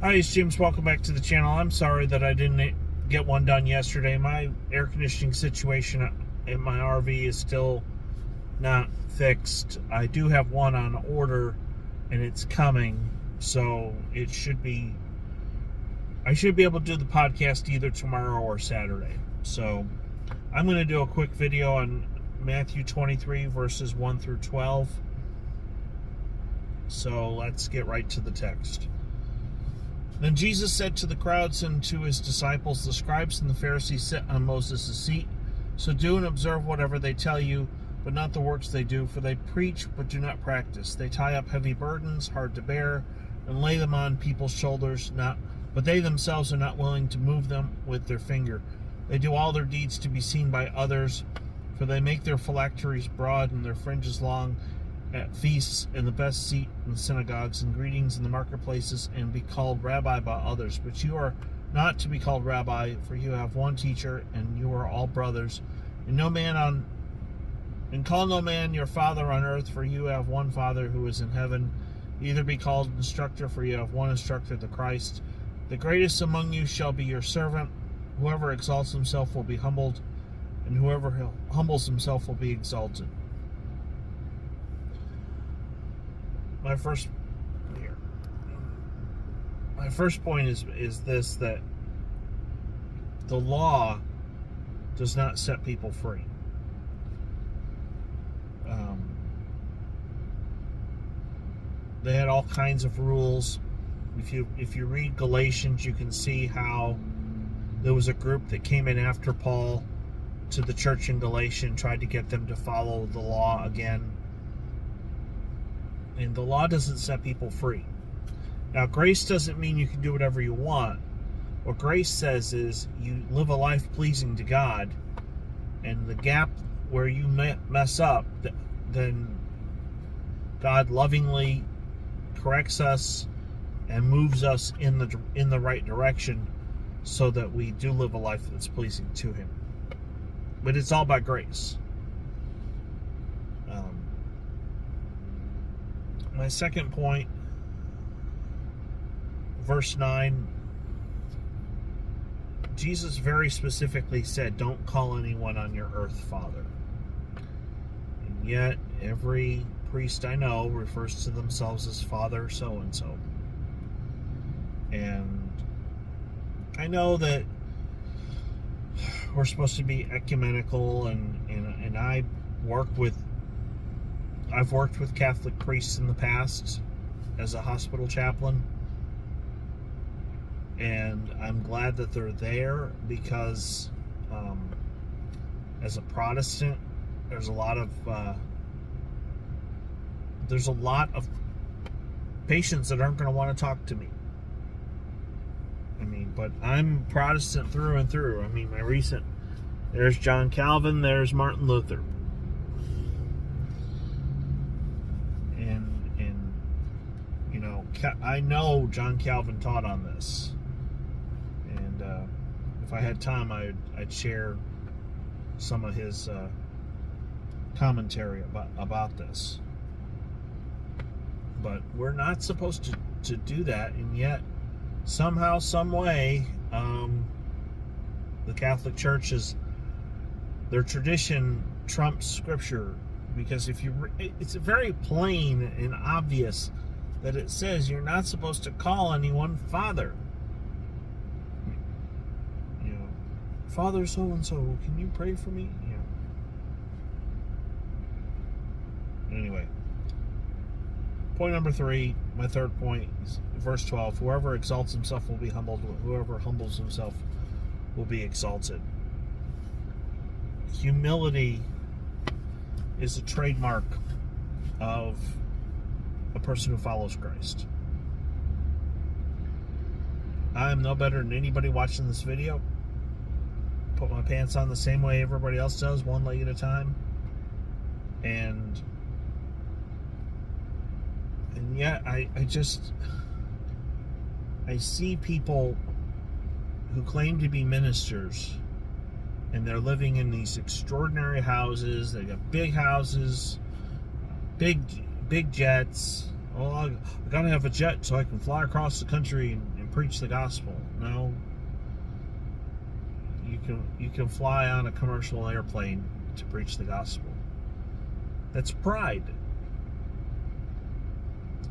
Hi, it's James. Welcome back to the channel. I'm sorry that I didn't get one done yesterday. My air conditioning situation in my RV is still not fixed. I do have one on order and it's coming, so it should be, I should be able to do the podcast either tomorrow or Saturday. So I'm going to do a quick video on Matthew 23 verses 1 through 12. So let's get right to the text. Then Jesus said to the crowds and to his disciples, "The scribes and the Pharisees sit on Moses' seat. So do and observe whatever they tell you, but not the works they do, for they preach but do not practice. They tie up heavy burdens, hard to bear, and lay them on people's shoulders, but they themselves are not willing to move them with their finger. They do all their deeds to be seen by others, for they make their phylacteries broad and their fringes long, at feasts and the best seat in the synagogues and greetings in the marketplaces, and be called rabbi by others. But you are not to be called rabbi, for you have one teacher, and you are all brothers. And call no man your father on earth, for you have one Father who is in heaven. Either be called instructor, for you have one instructor, the Christ. The greatest among you shall be your servant. Whoever exalts himself will be humbled, and whoever humbles himself will be exalted." My first point is this, that the law does not set people free. They had all kinds of rules. If you read Galatians, you can see how there was a group that came in after Paul to the church in Galatia and tried to get them to follow the law again. And the law doesn't set people free. Now, grace doesn't mean you can do whatever you want. What grace says is you live a life pleasing to God, and the gap where you mess up, then God lovingly corrects us and moves us in the right direction so that we do live a life that's pleasing to Him. But it's all by grace. My second point, verse 9, Jesus very specifically said, "Don't call anyone on your earth father." And yet, every priest I know refers to themselves as Father so-and-so. And I know that we're supposed to be ecumenical, and I've worked with Catholic priests in the past as a hospital chaplain, and I'm glad that they're there, because as a Protestant, there's a lot of patients that aren't going to want to talk to me. But I'm Protestant through and through. There's John Calvin, there's Martin Luther. I know John Calvin taught on this, and if I had time, I'd share some of his commentary about this. But we're not supposed to do that, and yet somehow, some way, the Catholic Church their tradition trumps Scripture, because it's very plain and obvious that it says you're not supposed to call anyone Father. Father so-and-so, can you pray for me? Anyway, point number 3, my third point, is verse 12. Whoever exalts himself will be humbled. Whoever humbles himself will be exalted. Humility is a trademark of a person who follows Christ. I am no better than anybody watching this video. Put my pants on the same way everybody else does, one leg at a time. And yet I see people who claim to be ministers, and they're living in these extraordinary houses. They got big houses, big jets. Oh, I gotta have a jet so I can fly across the country and preach the gospel. No, you can fly on a commercial airplane to preach the gospel. That's pride.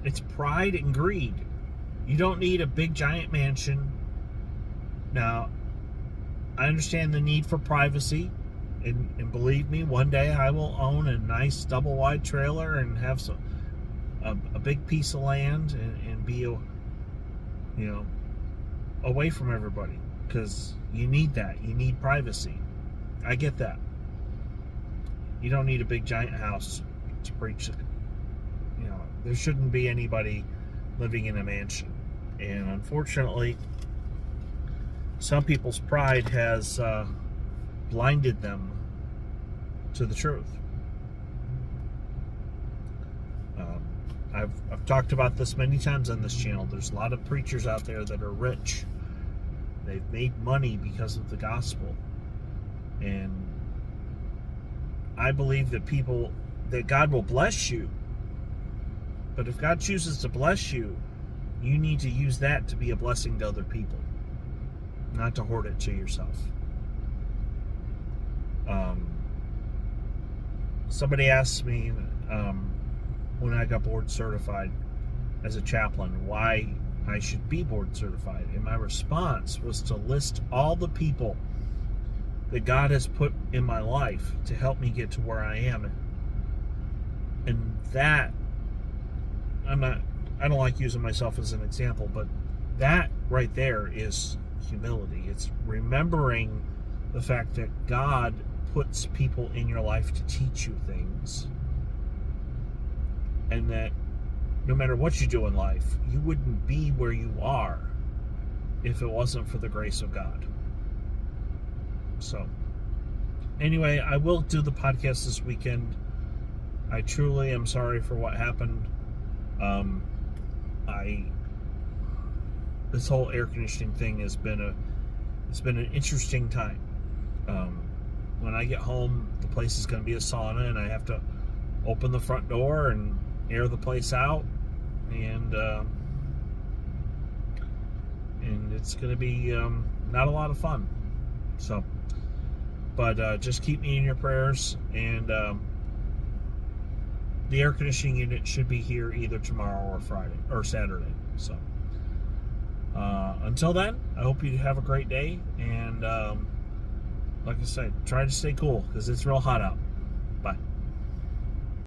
It's pride and greed. You don't need a big giant mansion. Now, I understand the need for privacy, and believe me, one day I will own a nice double wide trailer and have a big piece of land and be away from everybody, because you need that. You need privacy. I get that. You don't need a big giant house to preach. There shouldn't be anybody living in a mansion. And unfortunately, some people's pride has blinded them to the truth. I've talked about this many times on this channel. There's a lot of preachers out there that are rich. They've made money because of the gospel. And I believe that God will bless you. But if God chooses to bless you, you need to use that to be a blessing to other people, not to hoard it to yourself. Somebody asked me when I got board certified as a chaplain why I should be board certified. And my response was to list all the people that God has put in my life to help me get to where I am. And that, I don't like using myself as an example, but that right there is humility. It's remembering the fact that God puts people in your life to teach you things, and that no matter what you do in life, you wouldn't be where you are if it wasn't for the grace of God. So anyway, I will do the podcast this weekend. I truly am sorry for what happened. This whole air conditioning thing has been an interesting time. When I get home, the place is going to be a sauna, and I have to open the front door and air the place out, and it's going to be not a lot of fun. So, but just keep me in your prayers, and the air conditioning unit should be here either tomorrow or Friday or Saturday. So until then, I hope you have a great day, and like I said, try to stay cool because it's real hot out.